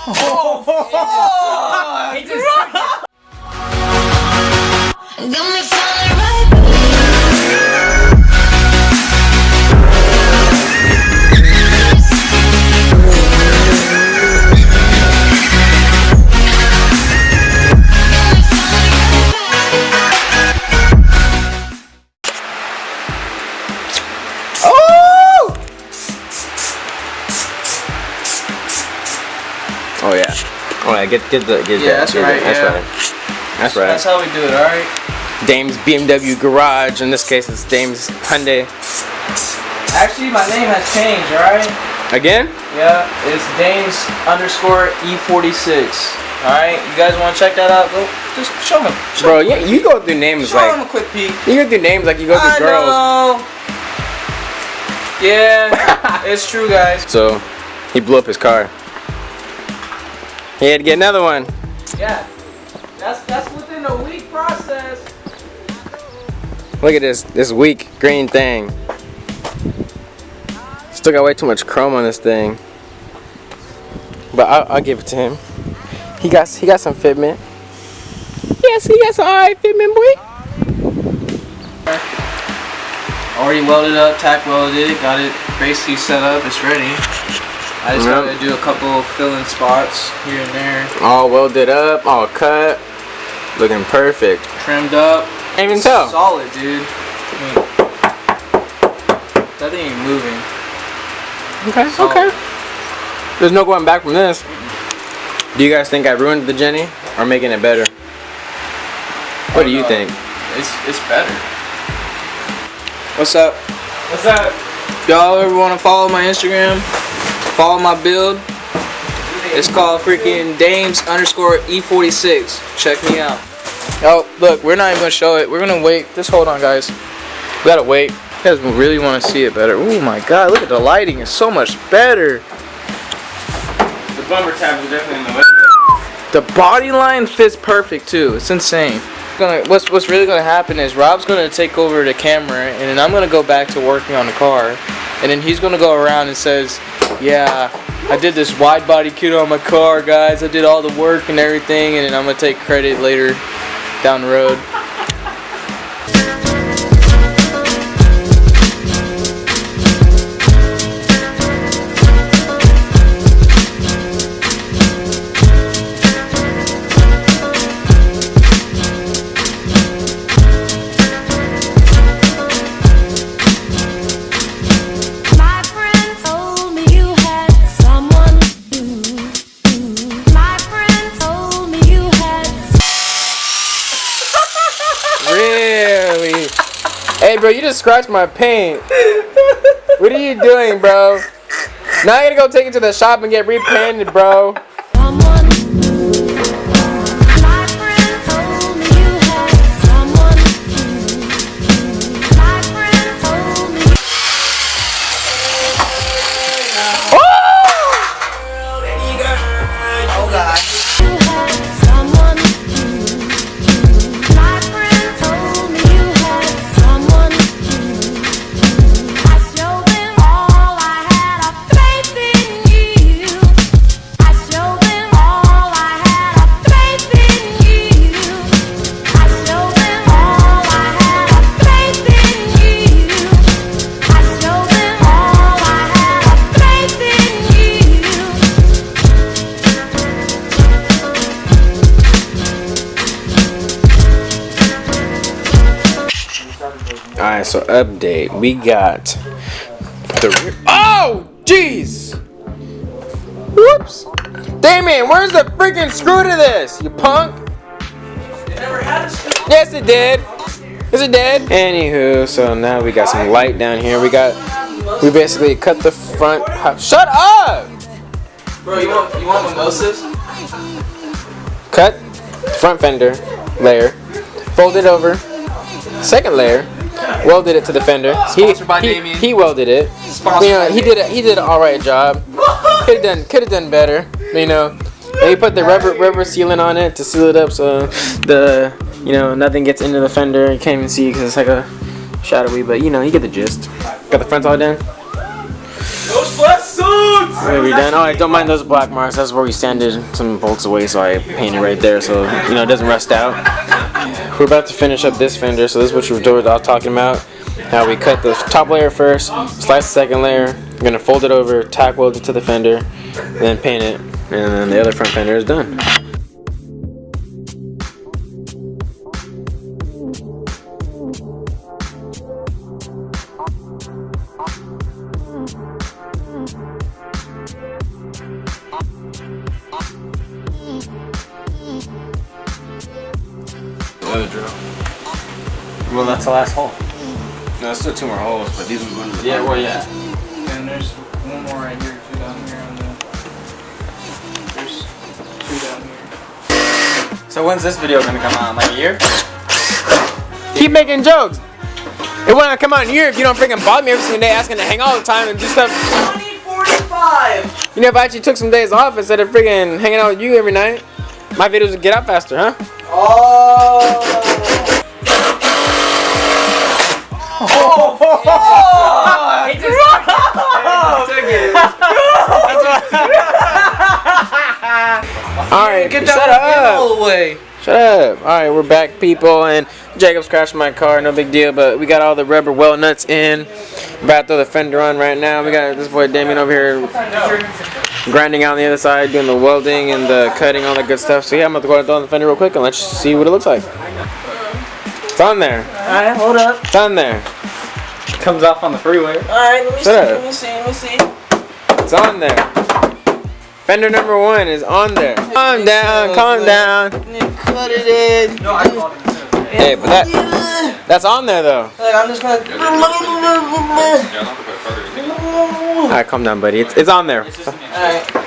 Oh, he just Oh yeah. Oh yeah. Get that. That's right. That's right. That's how we do it. All right. Dame's BMW garage. In this case, it's Dame's Hyundai. Actually, my name has changed. All right. Again? Yeah. It's Dames_E46. All right. You guys want to check that out? Go. Just show me. Bro, yeah. You go through names show like. them a quick peek. You go through names like you go through girls. Know. Yeah. It's true, guys. So, he blew up his car. He had to get another one. Yeah, that's within a week process. Look at this weak green thing. Still got way too much chrome on this thing. But I'll give it to him. He got some fitment. Yes, he got some alright fitment, boy. Already welded up, tack welded it, got it basically set up. It's ready. I just gotta do a couple fill-in spots here and there. All welded up, all cut, looking perfect. Trimmed up. Can't even tell. Solid, dude. I mean, that thing ain't moving. Okay, solid. Okay. There's no going back from this. Do you guys think I ruined the Jenny or making it better? What do you think? It's better. What's up? What's up? Y'all ever want to follow my Instagram? Follow my build. It's called freaking Dames_E46. Check me out. Oh, look, we're not even gonna show it. We're gonna wait. Just hold on, guys. We gotta wait. You guys really want to see it better. Oh my God! Look at the lighting. It's so much better. The bumper tabs are definitely in the way. The body line fits perfect too. It's insane. What's really gonna happen is Rob's gonna take over the camera, and then I'm gonna go back to working on the car, and then he's gonna go around and says, "Yeah, I did this wide body kit on my car, guys. I did all the work and everything," and then I'm gonna take credit later down the road. Really? Hey, bro, you just scratched my paint. What are you doing, bro? Now I gotta go take it to the shop and get repainted, bro. Alright, so update. We got the rear. Oh! Jeez! Whoops! Damien, where's the freaking screw to this? You punk? It never had a screw. Yes, it did. Yes, it did. Anywho, so now we got some light down here. We basically cut the front. Shut up! Bro, you want mimosas? Cut front fender layer. Fold it over. Second layer. Welded it to the fender. Sponsored by Damien. He welded it. You know, he did an alright job. Could have done better. You know, and he put the rubber sealant on it to seal it up so nothing gets into the fender. You can't even see because it's like a shadowy, but you know, you get the gist. Got the front all done. Those flat suits! We're done. Oh, I don't mind those black marks. That's where we sanded some bolts away, so I painted right there, so you know it doesn't rust out. We're about to finish up this fender, so this is what I was talking about. How we cut the top layer first, slice the second layer. We're gonna fold it over, tack weld it to the fender, and then paint it, and then the other front fender is done. Another drill. Well, that's the last hole. No, there's still 2 more holes, but these are going to the yeah. And there's one more right here, 2 down here on the. There's 2 down here. So when's this video gonna come out? Like a year? Keep making jokes. It won't come out in a year if you don't freaking bother me every single day asking to hang all the time and do stuff. 2045. You know, if I actually took some days off instead of freaking hanging out with you every night, my videos would get out faster, huh? Oh. He just took it. Alright, Get shut that up. all the way. Shut up. Alright, we're back, people, and Jacob's crashed my car, no big deal, but we got all the rubber weld nuts in. About to throw the fender on right now. We got this boy Damien over here grinding out on the other side, doing the welding and the cutting, all that good stuff. So yeah, I'm about to go and throw on the fender real quick and let's see what it looks like. It's on there. Alright, hold up. It's on there. Comes off on the freeway. Alright, let me see. It's on there. Fender number 1 is on there. Calm down. Cut it in. No, I called him too. Hey, but that's on there though. Like, I'm just gonna. Alright, calm down, buddy. It's on there. Alright.